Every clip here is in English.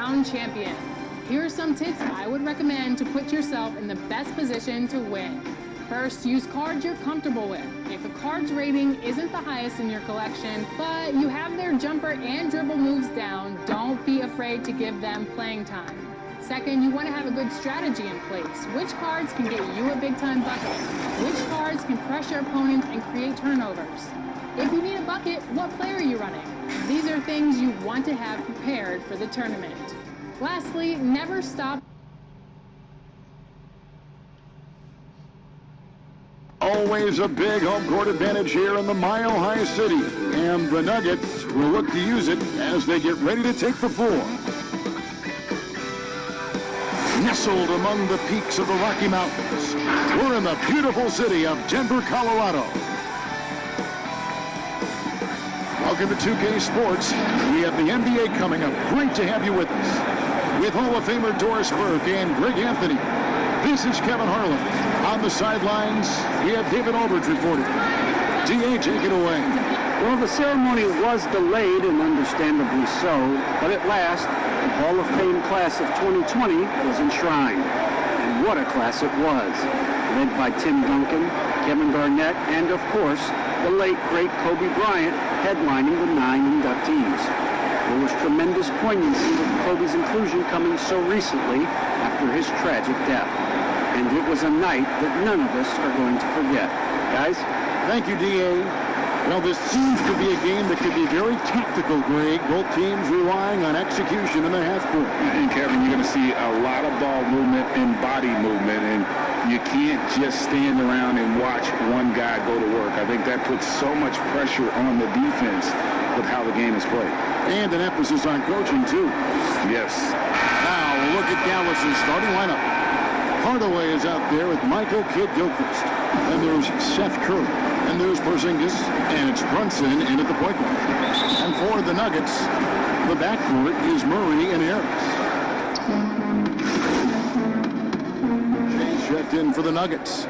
crowned champion. Here are some tips I would recommend to put yourself in the best position to win. First, use cards you're comfortable with. If a card's rating isn't the highest in your collection, but you have their jumper and dribble moves down, don't be afraid to give them playing time. Second, you want to have a good strategy in place. Which cards can get you a big-time bucket? Which cards can pressure opponents and create turnovers? If you need a bucket, what player are you running? These are things you want to have prepared for the tournament. Lastly, never stop. Always a big home court advantage here in the Mile High City, and the Nuggets will look to use it as they get ready to take the floor. Nestled among the peaks of the Rocky Mountains, we're in the beautiful city of Denver, Colorado. Welcome to 2K Sports. We have the NBA coming up. Great to have you with us. With Hall of Famer Doris Burke and Greg Anthony, this is Kevin Harlan. On the sidelines, we have David Aldridge reporting. DA, take it away. Well, the ceremony was delayed, and understandably so, but at last, the Hall of Fame class of 2020 was enshrined. And what a class it was. Led by Tim Duncan, Kevin Garnett, and of course, the late, great Kobe Bryant headlining the 9 inductees. There was tremendous poignancy with Kobe's inclusion coming so recently after his tragic death. And it was a night that none of us are going to forget. Guys? Thank you, D.A. Well, this seems to be a game that could be very tactical, Greg. Both teams relying on execution in the half court. And Kevin, you're going to see a lot of ball movement and body movement, and you can't just stand around and watch one guy go to work. I think that puts so much pressure on the defense with how the game is played. And an emphasis on coaching, too. Yes. Now, look at Dallas's starting lineup. Hardaway is out there with Michael Kidd-Gilchrist. And there's Seth Curry. And there's Porzingis. And it's Brunson in at the point guard. And for the Nuggets, the backcourt is Murray and Harris. James checked in for the Nuggets.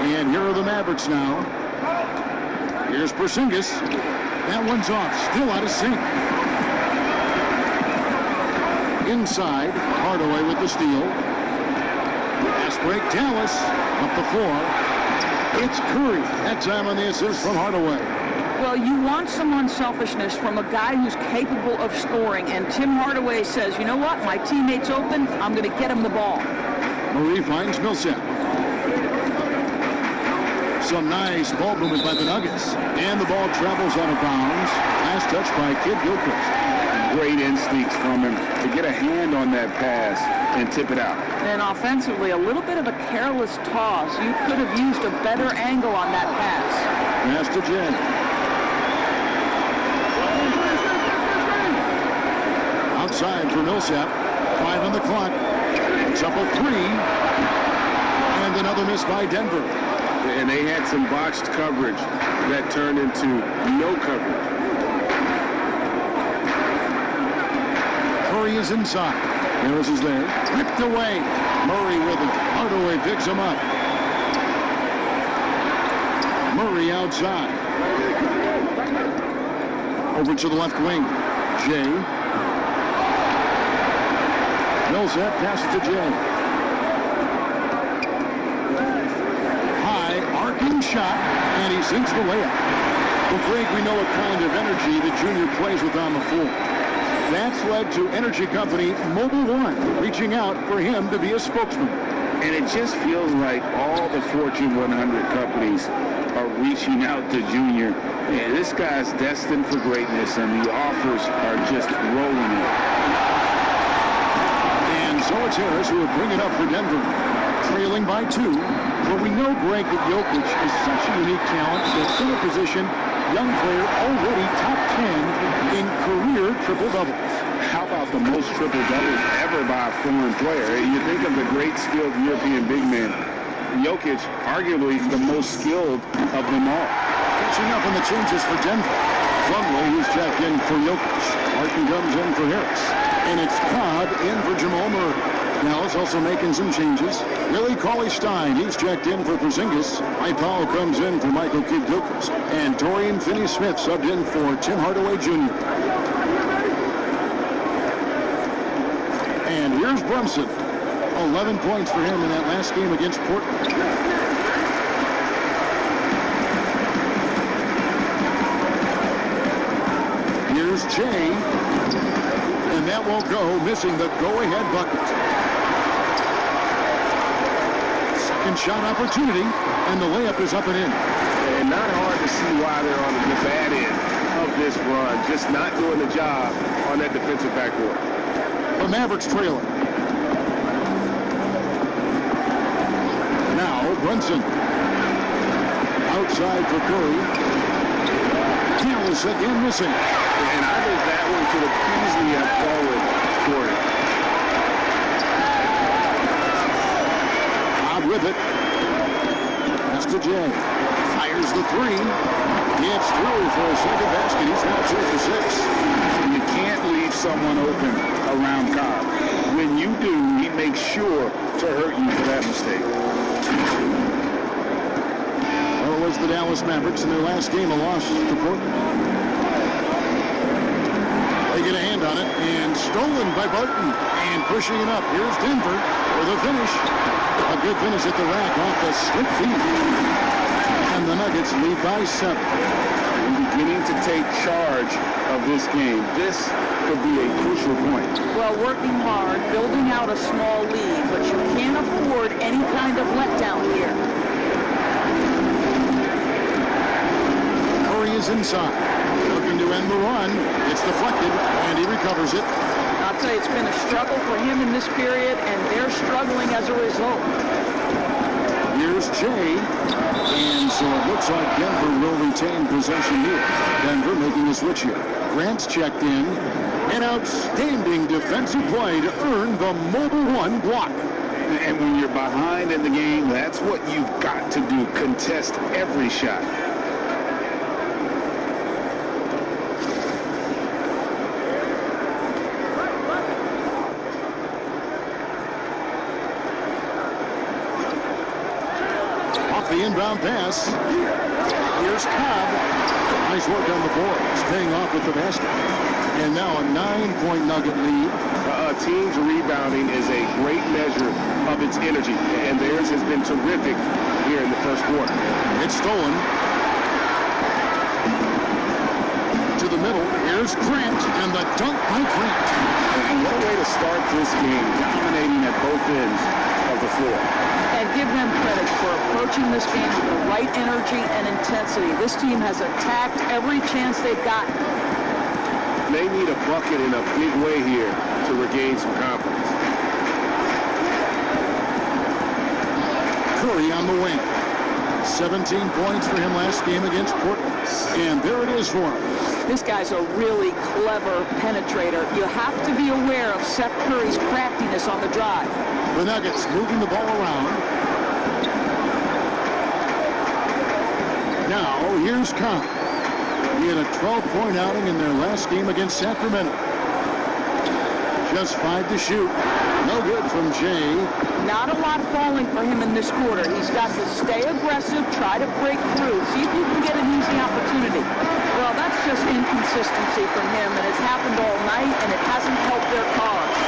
And here are the Mavericks now. Here's Porzingis. That one's off. Still out of sync. Inside, Hardaway with the steal. Fast break, Dallas up the floor. It's Curry. That time on the assist from Hardaway. Well, you want some unselfishness from a guy who's capable of scoring, and Tim Hardaway says, you know what, my teammate's open, I'm going to get him the ball. Murray finds Millsap. Some nice ball movement by the Nuggets. And the ball travels out of bounds. Last touch by Kidd-Gilchrist. Great instincts from him to get a hand on that pass and tip it out. And offensively, a little bit of a careless toss. You could have used a better angle on that pass. Pass to Jay. Outside for Millsap. 5 on the clock. It's up a 3. And another miss by Denver. And they had some botched coverage that turned into no coverage. Curry is inside. Harris is there. Ripped away. Murray with it. Hardaway picks him up. Murray outside. Over to the left wing. Jay. Millsap passes to Jay. High, arcing shot, and he sinks the layup. Well, Greg, we know what kind of energy the junior plays with on the floor. That's led to energy company Mobile One reaching out for him to be a spokesman. And it just feels like all the Fortune 100 companies are reaching out to Junior. Yeah, this guy's destined for greatness, and the offers are just rolling in. And so it's Harris who will bring it up for Denver, trailing by 2. But we know, Greg, that Jokic is such a unique talent that center position, young player, already top 10 in career triple-doubles. How about the most triple-doubles ever by a foreign player? You think of the great skilled European big man, Jokic, arguably the most skilled of them all. Catching up on the changes for Denver. Plumlee, who's checked in for Jokic. Martin comes in for Harris. And it's Cobb in for Jamal Murray. Dallas also making some changes. Willie Cauley-Stein, he's checked in for Porzingis. Mike Powell comes in for Michael Kidd-Gilchrist. And Dorian Finney-Smith subbed in for Tim Hardaway Jr. And here's Brunson. 11 points for him in that last game against Portland. Here's Jay. And that won't go, missing the go-ahead bucket. Second shot opportunity, and the layup is up and in. And not hard to see why they're on the bad end of this run. Just not doing the job on that defensive backboard. The Mavericks trailing. Now Brunson. Outside for Curry. Dallas again missing. And I think that one could have easily have fallen for him. Out with it. That's to Jay. Fires the three. Gets through for a second basket. He's now 2 for 6. You can't leave someone open around Cobb. When you do, he makes sure to hurt you for that mistake. Well, it was the Dallas Mavericks in their last game, a loss to Portland. They get a hand on it, and stolen by Barton. And pushing it up. Here's Denver for the finish. A good finish at the rack off the slip feet. And the Nuggets lead by 7. Beginning to take charge of this game. This could be a crucial point. Well, working hard, building out a small lead, but you can't afford any kind of letdown here. Curry is inside. Looking to end the run. It's deflected, and he recovers it. I'll tell you, it's been a struggle for him in this period, and they're struggling as a result. Here's Jay. And so it looks like Denver will retain possession here. Denver making a switch here. Grant's checked in. An outstanding defensive play to earn the Mobile One block. And when you're behind in the game, that's what you've got to do. Contest every shot. The inbound pass. Here's Cobb. Nice work on the boards, paying off with the basket. And now a 9-point Nugget lead. A team's rebounding is a great measure of its energy, and theirs has been terrific here in the first quarter. It's stolen. To the middle. Here's Grant, and the dunk by Grant. And what a way to start this game, dominating at both ends of the floor. And give them credit for approaching this game with the right energy and intensity. This team has attacked every chance they've gotten. They need a bucket in a big way here to regain some confidence. Curry on the wing. 17 points for him last game against Portland. And there it is for him. This guy's a really clever penetrator. You have to be aware of Seth Curry's craftiness on the drive. The Nuggets moving the ball around. Now, here's Cobb. He had a 12-point outing in their last game against Sacramento. Just 5 to shoot. No good from Jay. Not a lot falling for him in this quarter. He's got to stay aggressive, try to break through, see if you can get an easy opportunity. Well, that's just inconsistency from him, and it's happened all night, and it hasn't helped their cause.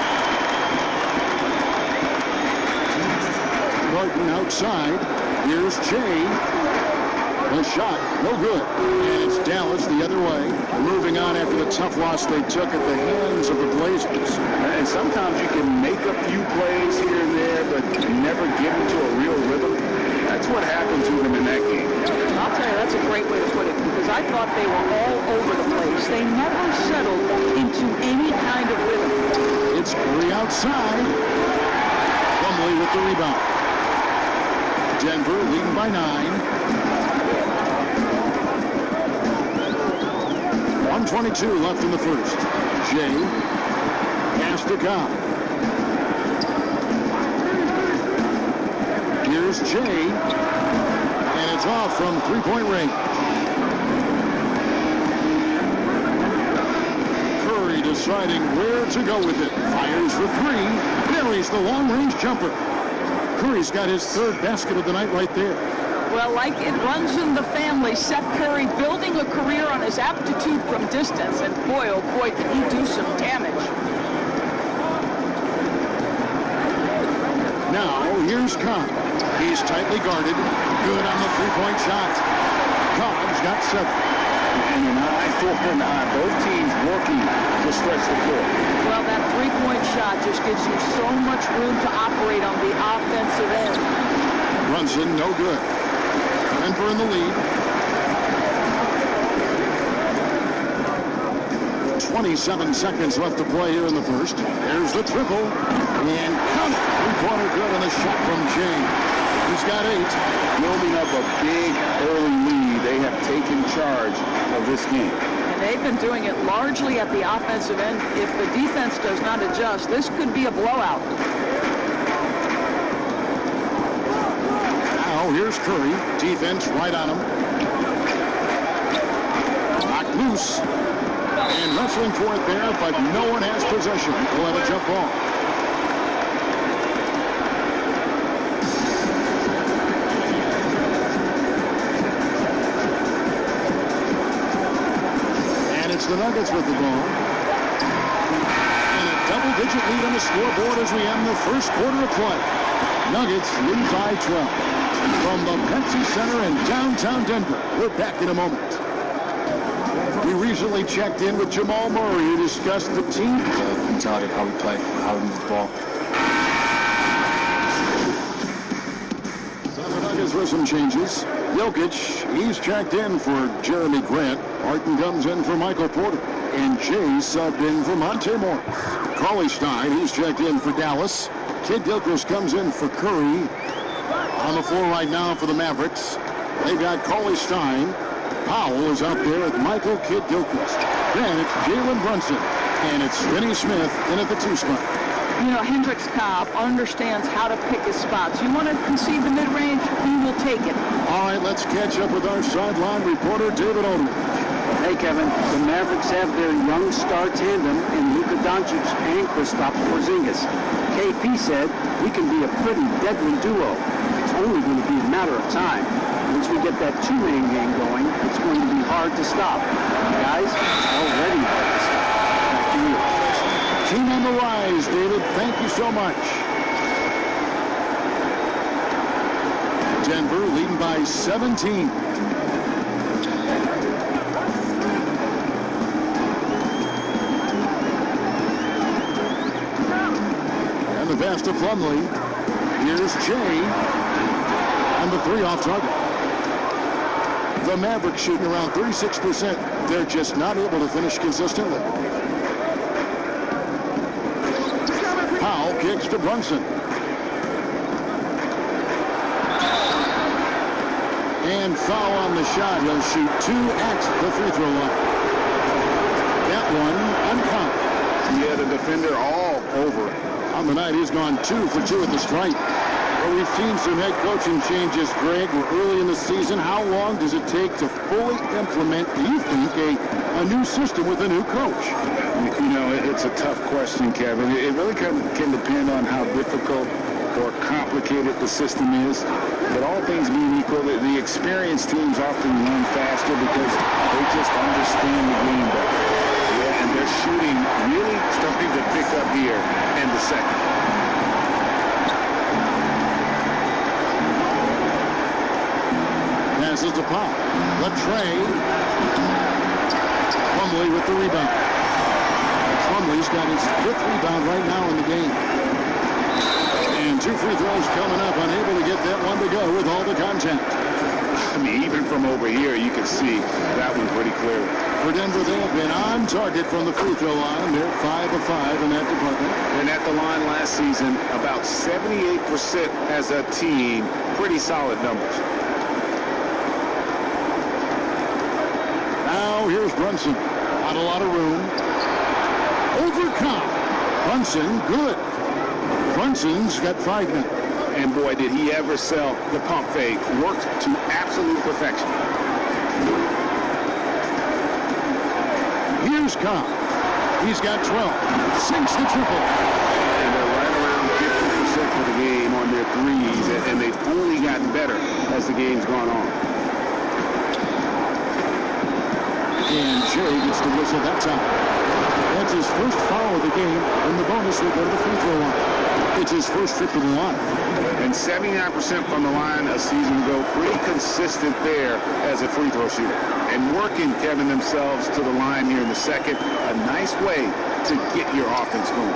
Barton outside. Here's Jay. The shot, no good. And it's Dallas the other way. Moving on after the tough loss they took at the hands of the Blazers. And sometimes you can make a few plays here and there, but never get into a real rhythm. That's what happened to them in that game. I'll tell you, that's a great way to put it, because I thought they were all over the place. They never settled into any kind of rhythm. It's Curry outside. Plumlee with the rebound. Denver leading by 9. 1:22 left in the first. Jay. Pass to Cobb. Here's Jay. And it's off from three-point range. Curry deciding where to go with it. Fires for 3. Buries the long-range jumper. Curry's got his 3rd basket of the night right there. Well, like it runs in the family, Seth Curry building a career on his aptitude from distance, and boy, oh boy, can he do some damage. Now, here's Cobb. He's tightly guarded. Good on the three-point shot. Cobb's got 7. And an eye for an eye. Both teams working to stretch the floor. Well, that three-point shot just gives you so much room to operate on the offensive end. Brunson, no good. Denver in the lead. 27 seconds left to play here in the first. There's the triple. And count it. Three-pointer good on the shot from James. He's got 8. Building up a big early lead. They have taken charge of this game. And they've been doing it largely at the offensive end. If the defense does not adjust, this could be a blowout. Now here's Curry. Defense right on him. Knocked loose. And wrestling for it there, but no one has possession. We'll have a jump ball. It's the Nuggets with the ball. And a double-digit lead on the scoreboard as we end the first quarter of play. Nuggets lead by 12. From the Pepsi Center in downtown Denver. We're back in a moment. We recently checked in with Jamal Murray, who discussed the team. The mentality of how we play, how we move the ball. So the Nuggets with some changes. Jokic, he's checked in for Jeremy Grant. Martin comes in for Michael Porter. And Jay subbed in for Monte Morris. Cauley Stein, he's checked in for Dallas. Kid Gilchrist comes in for Curry. On the floor right now for the Mavericks. They've got Cauley Stein. Powell is out there with Michael Kid Gilchrist. Then it's Jalen Brunson. And it's Finney Smith in at the 2 spot. You know, Hendricks Cobb understands how to pick his spots. You want to concede the mid-range, he will take it. All right, let's catch up with our sideline reporter, David Odom. Hey, Kevin, the Mavericks have their young star tandem in Luka Doncic and Kristaps Porzingis. KP said, we can be a pretty deadly duo. It's only going to be a matter of time. Once we get that two-man game going, it's going to be hard to stop. Guys, it's already hard to stop. Back to you. Team on the rise, David. Thank you so much. Denver leading by 17. And the pass to Plumlee. Here's Jay. And the 3 off target. The Mavericks shooting around 36%. They're just not able to finish consistently. Powell kicks to Brunson. And foul on the shot. He'll shoot 2 at the free throw line. That one uncounted. Yeah, the defender all over. On the night, he's gone 2 for 2 at the stripe. Well, we've seen some head coaching changes, Greg. We're early in the season. How long does it take to fully implement, do you think, a new system with a new coach? You know, it's a tough question, Kevin. It really can depend on how difficult or complicated the system is. But all things being equal, the experienced teams often run faster because they just understand the game better. Yeah, and their shooting really starting to pick up here in the second. Passes to Pop. Latrey. Plumlee with the rebound. Plumlee's got his 5th rebound right now in the game. And 2 free throws coming up. Unable to get that one to go with all the contact. I mean, even from over here, you can see that one pretty clearly. For Denver, they have been on target from the free throw line. They're 5 of 5 in that department. And at the line last season, about 78% as a team. Pretty solid numbers. Now here's Brunson. Not a lot of room. Overcome. Brunson, good. Brunson's got 5 now. And boy, did he ever sell the pump fake. Worked to absolute perfection. Here's Cobb. He's got 12. Sinks the triple. And they're right around 50% for the game on their threes. And they've only gotten better as the game's gone on. And Jay gets the whistle that time. That's his first foul of the game, and the bonus will go to the free throw line. It's his first trip to the line. And 79% from the line a season ago, pretty consistent there as a free throw shooter. And working, Kevin, themselves to the line here in the second. A nice way to get your offense going.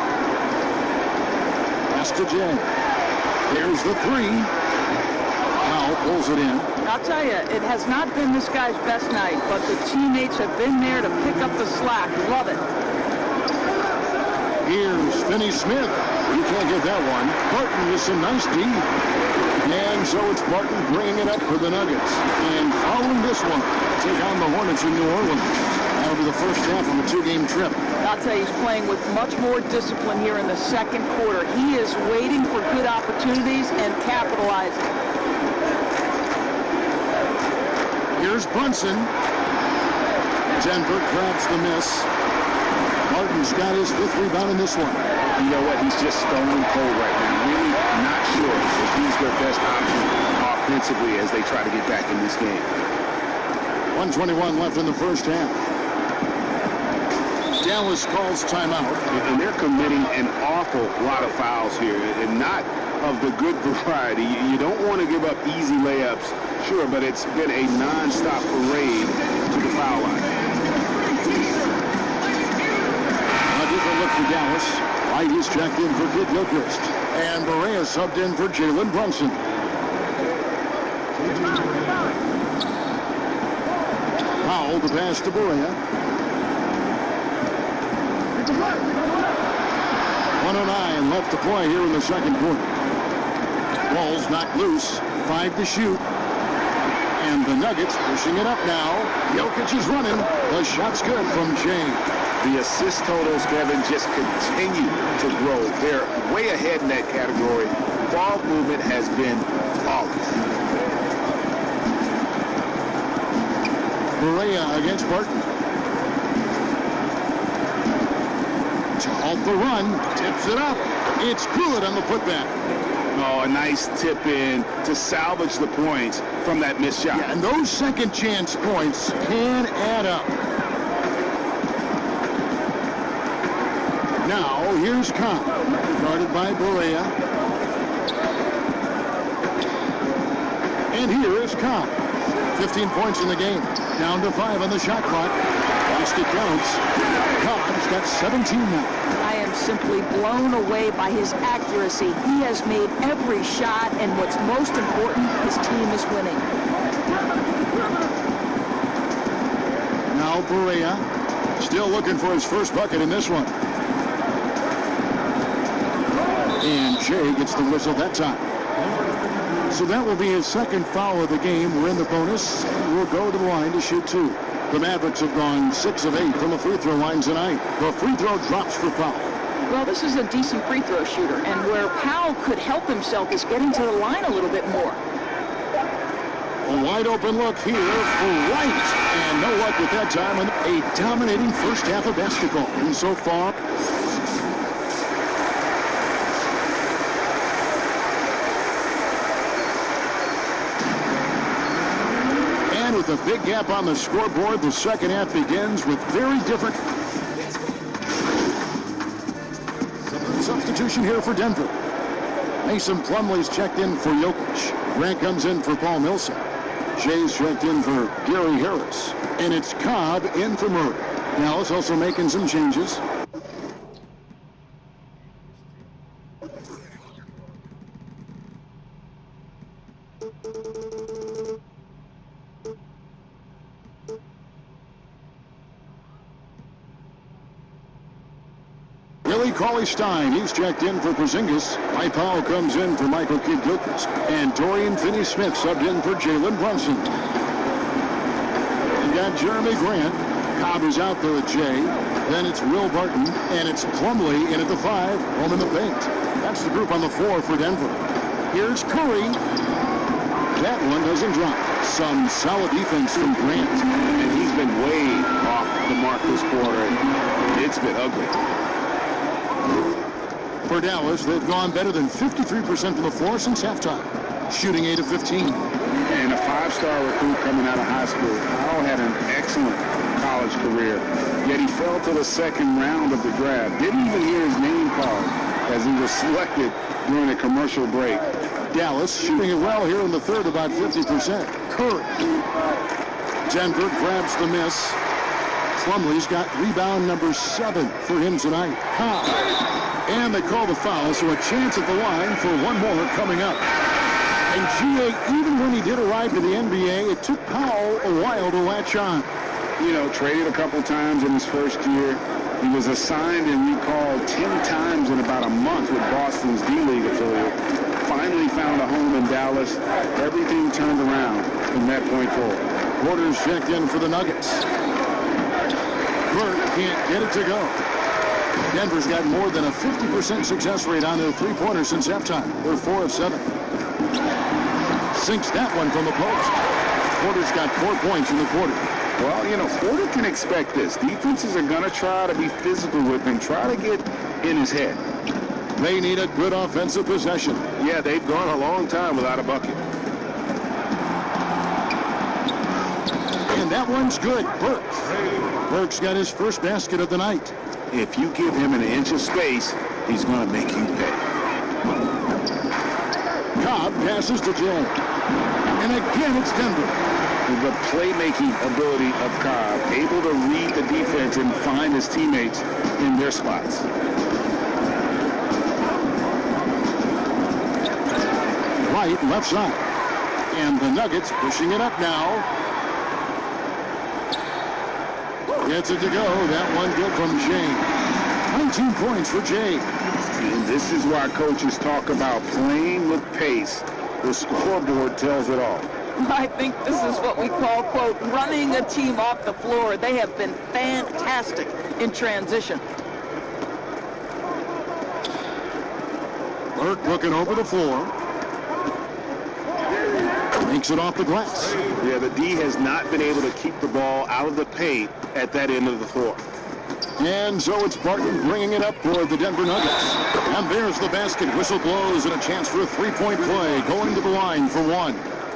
Pass to Jay. There's the three. Powell pulls it in. I'll tell you, it has not been this guy's best night, but the teammates have been there to pick up the slack. Love it. Here's Finney Smith. You can't get that one. Barton with some nice D. And so it's Barton bringing it up for the Nuggets. And following this one, take on the Hornets in New Orleans. That'll be the first half of a two-game trip. I'll tell you, he's playing with much more discipline here in the second quarter. He is waiting for good opportunities and capitalizing. Here's Brunson. Denver grabs the miss. Martin's got his fifth rebound in this one. You know what? He's just stone cold right now. Really not sure if he's their best option offensively as they try to get back in this game. 1:21 left in the first half. Dallas calls timeout. And they're committing an awful lot of fouls here, and not of the good variety. You don't want to give up easy layups, sure, but it's been a non-stop parade to the foul line. A different look for Dallas. White is checked in for Kid Gilchrist. And Barea subbed in for Jalen Brunson. Powell the pass to Barea. 1:09 left to play here in the second quarter. Ball's knocked loose. 5 to shoot. And the Nuggets pushing it up now. Jokic is running. The shot's good from James. The assist totals, Kevin, just continue to grow. They're way ahead in that category. Ball movement has been flawless. Barea against Barton. To halt the run, tips it up. It's good on the putback. Oh, a nice tip in to salvage the points from that missed shot. Yeah, and those second chance points can add up. Now, here's Cobb, guarded by Barea. And here is Cobb. 15 points in the game. Down to 5 on the shot clock. Last it counts. Cobb's got 17 now. I am simply blown away by his accuracy. He has made every shot, and what's most important, his team is winning. Now Barea, still looking for his first bucket in this one. And Jay gets the whistle that time. So that will be his second foul of the game. We're in the bonus. We'll go to the line to shoot 2. The Mavericks have gone 6 of 8 from the free throw line tonight. The free throw drops for Powell. Well, this is a decent free throw shooter, and where Powell could help himself is getting to the line a little bit more. A wide open look here for White. And no luck with that time. A dominating first half of basketball. And so far, with a big gap on the scoreboard, the second half begins with very different substitution here for Denver. Mason Plumlee's checked in for Jokic. Grant comes in for Paul Millsap. Jay's checked in for Gary Harris. And it's Cobb in for Murray. Dallas also making some changes. Cauley-Stein, he's checked in for Porzingis. Mike Powell comes in for Michael Kidd-Gilchrist. And Dorian Finney-Smith subbed in for Jalen Brunson. You got Jeremy Grant. Cobb is out there with Jay. Then it's Will Barton. And it's Plumlee in at the 5, home in the paint. That's the group on the floor for Denver. Here's Curry. That one doesn't drop. Some solid defense from Grant. And he's been way off the mark this quarter. It's been ugly. For Dallas, they've gone better than 53% from the floor since halftime, shooting 8 of 15. And a 5-star recruit coming out of high school. Powell had an excellent college college career, yet he fell to the second round of the draft. Didn't even hear his name called as he was selected during a commercial break. Dallas shooting it well here in the third, about 50%. Curry. Denver grabs the miss. Plumlee's got rebound number 7 for him tonight. And they call the foul, so a chance at the line for one more coming up. And G.A., even when he did arrive to the NBA, it took Powell a while to latch on. You know, traded a couple times in his first year. He was assigned and recalled 10 times in about a month with Boston's D-League affiliate. Finally found a home in Dallas. Everything turned around from that point forward. Porter's checked in for the Nuggets. Burke can't get it to go. Denver's got more than a 50% success rate on their three-pointers since halftime. They're 4 of 7. Sinks that one from the post. Porter's got 4 points in the quarter. Well, you know, Porter can expect this. Defenses are going to try to be physical with him, try to get in his head. They need a good offensive possession. Yeah, they've gone a long time without a bucket. And that one's good. Burke's got his first basket of the night. If you give him an inch of space, he's going to make you pay. Cobb passes to Jay. And again, it's Denver. The playmaking ability of Cobb, able to read the defense and find his teammates in their spots. Right, left side. And the Nuggets pushing it up now. Gets it to go. That one good from Jay. 19 points for Jay. And this is why coaches talk about playing with pace. The scoreboard tells it all. I think this is what we call, quote, running a team off the floor. They have been fantastic in transition. Burke looking over the floor. Makes it off the glass. Yeah, the D has not been able to keep the ball out of the paint at that end of the floor. And so it's Barton bringing it up for the Denver Nuggets. And there's the basket. Whistle blows and a chance for a three-point play. Going to the line for one.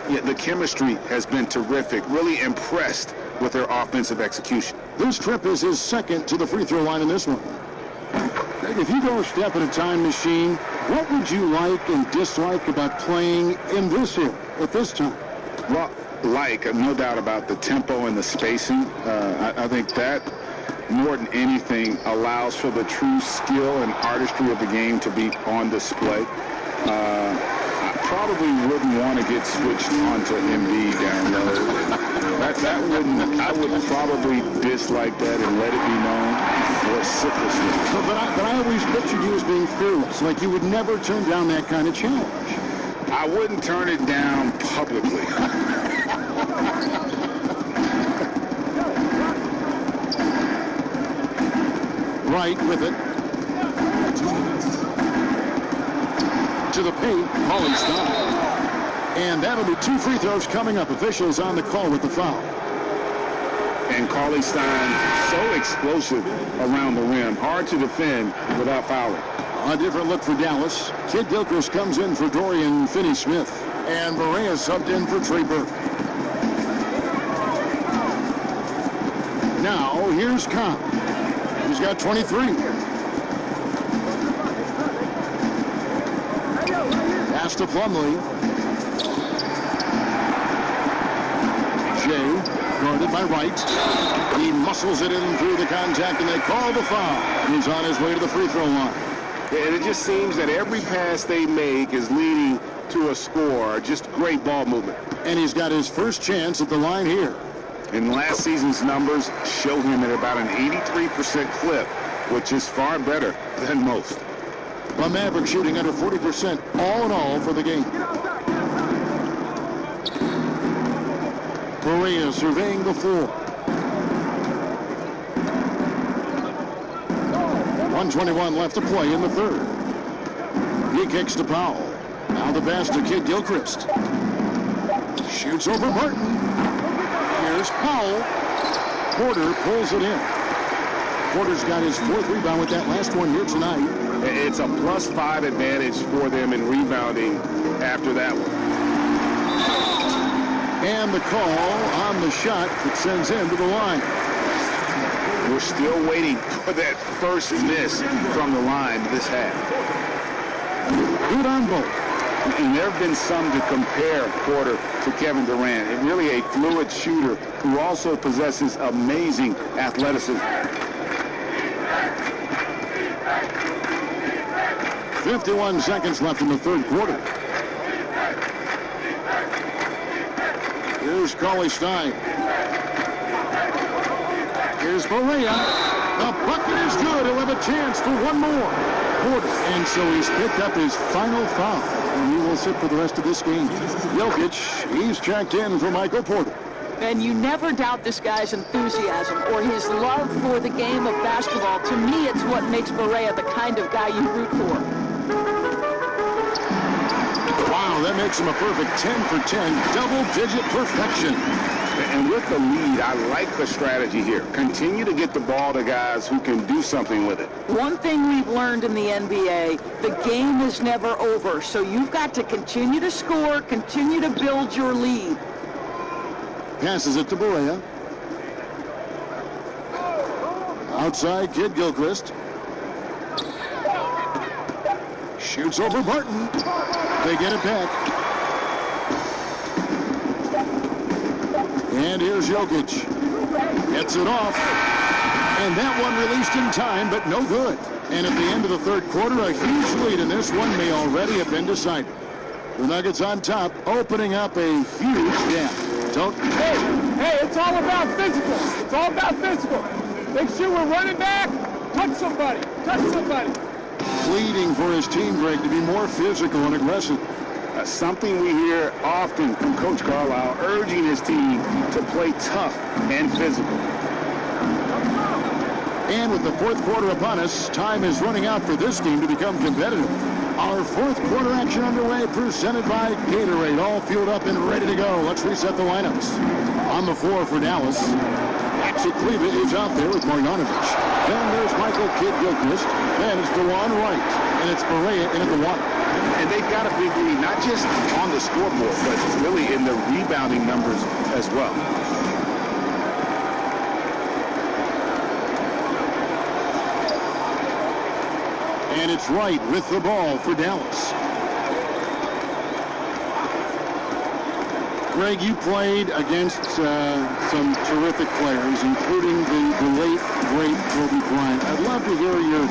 Yeah, the chemistry has been terrific. Really impressed with their offensive execution. This trip is his second to the free throw line in this one. If you go a step at a time machine, what would you like and dislike about playing in this here at this time? Well, no doubt about the tempo and the spacing. I think that, more than anything, allows for the true skill and artistry of the game to be on display. I probably wouldn't want to get switched onto Embiid down low. I would probably dislike that and let it be known reciprocally. But I always pictured you as being fearless, like you would never turn down that kind of challenge. I wouldn't turn it down publicly. Right with it. To the paint, Cauley-Stein. And that'll be 2 free throws coming up. Officials on the call with the foul. And Cauley-Stein, so explosive around the rim. Hard to defend without fouling. A different look for Dallas. Kid Gilchrist comes in for Dorian Finney-Smith. And Barea subbed in for Trey Burke. Now, here's Cobb. He's got 23. Pass to Plumlee. Jay, guarded by Wright. He muscles it in through the contact, and they call the foul. He's on his way to the free throw line. And it just seems that every pass they make is leading to a score. Just great ball movement. And he's got his first chance at the line here. And last season's numbers show him at about an 83% clip, which is far better than most. The Maverick shooting under 40% all in all for the game. Barea surveying the floor. 1:21 left to play in the third. He kicks to Powell. Now the pass to Kid Gilchrist. Shoots over Martin. Here's Powell. Porter pulls it in. Porter's got his 4th rebound with that last one here tonight. It's a +5 advantage for them in rebounding after that one. And the call on the shot that sends him to the line. We're still waiting for that first miss from the line this half. Good on both. And there have been some to compare Porter to Kevin Durant. And really a fluid shooter who also possesses amazing athleticism. 51 seconds left in the third quarter. Here's Cauley Stein. Here's Berea. The bucket is good. He'll have a chance for one more. Porter. And so he's picked up his final foul. And he will sit for the rest of this game. Jokic, he's checked in for Michael Porter. And you never doubt this guy's enthusiasm or his love for the game of basketball. To me, it's what makes Berea the kind of guy you root for. Wow, that makes him a perfect 10 for 10, double-digit perfection. And with the lead, I like the strategy here. Continue to get the ball to guys who can do something with it. One thing we've learned in the NBA, the game is never over. So you've got to continue to score, continue to build your lead. Passes it to Berea. Outside, Kid Gilchrist. Shoots over Barton. They get it back. And here's Jokic. Gets it off. And that one released in time, but no good. And at the end of the third quarter, a huge lead, and this one may already have been decided. The Nuggets on top, opening up a huge gap. Hey, it's all about physical. It's all about physical. Make sure we're running back. Touch somebody. Pleading for his team, Greg, to be more physical and aggressive. Something we hear often from Coach Carlisle, urging his team to play tough and physical. And with the fourth quarter upon us, time is running out for this team to become competitive. Our fourth quarter action underway, presented by Gatorade, all fueled up and ready to go. Let's reset the lineups. On the floor for Dallas, Axel Kleba is out there with Marjanovic. Then there's Michael Kidd Gilchrist. Then it's DeJuan Wright, and it's Berea in at the one. And they've got a big lead, not just on the scoreboard, but really in the rebounding numbers as well. And it's Wright with the ball for Dallas. Greg, you played against some terrific players, including the late, great Kobe Bryant. I'd love to hear your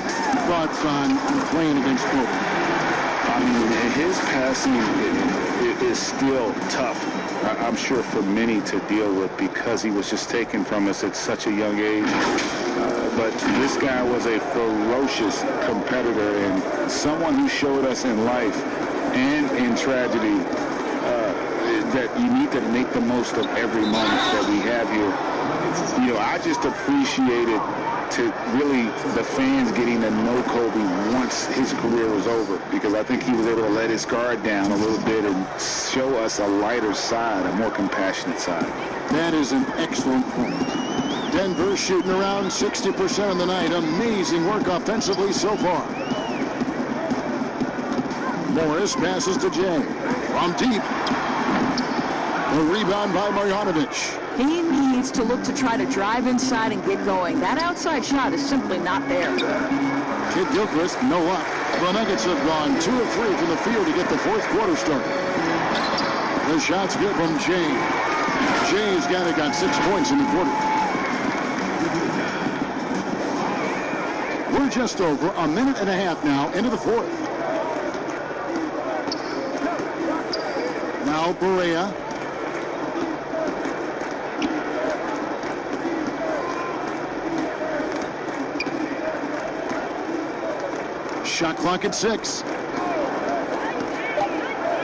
thoughts on playing against Kobe. I mean, his passing is still tough, I'm sure, for many to deal with because he was just taken from us at such a young age. But this guy was a ferocious competitor and someone who showed us in life and in tragedy that you need to make the most of every moment that we have here. You know, I just appreciated to really the fans getting to know Kobe once his career was over, because I think he was able to let his guard down a little bit and show us a lighter side, a more compassionate side. That is an excellent point. Denver shooting around 60% on the night. Amazing work offensively so far. Morris passes to Jay. From deep. A rebound by Marjanovic. He needs to look to try to drive inside and get going. That outside shot is simply not there. Kid Gilchrist, no luck. The Nuggets have gone 2 of 3 from the field to get the fourth quarter started. The shot's good from Jay. Jay's got 6 points in the quarter. We're just over a minute and a half now into the fourth. Now Berea. Shot clock at 6.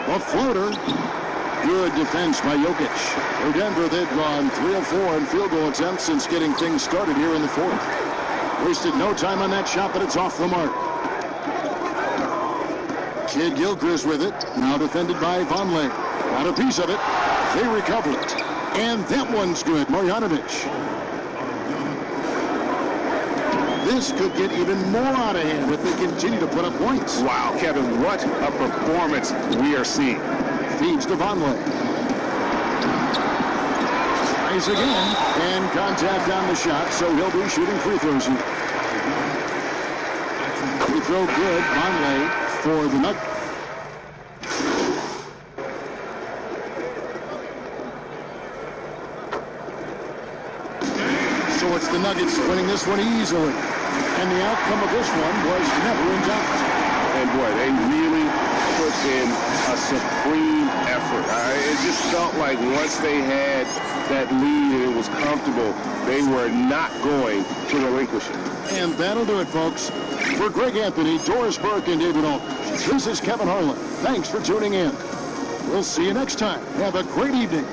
A floater. Good defense by Jokic. For Denver, they've gone 3 of 4 in field goal attempts since getting things started here in the fourth. Wasted no time on that shot, but it's off the mark. Kid Gilchrist with it. Now defended by Vonleh. Got a piece of it. They recover it. And that one's good. Marjanovic. This could get even more out of hand if they continue to put up points. Wow, Kevin, what a performance we are seeing. Feeds to Vonleh. Tries again, and contact on the shot, so he'll be shooting free throws. Free throw good, Vonleh for the Nuggets. So it's the Nuggets winning this one easily. And the outcome of this one was never in doubt. And boy, they really put in a supreme effort. It just felt like once they had that lead and it was comfortable, they were not going to relinquish it. And that'll do it, folks. For Greg Anthony, Doris Burke, and David Aldridge, this is Kevin Harlan. Thanks for tuning in. We'll see you next time. Have a great evening.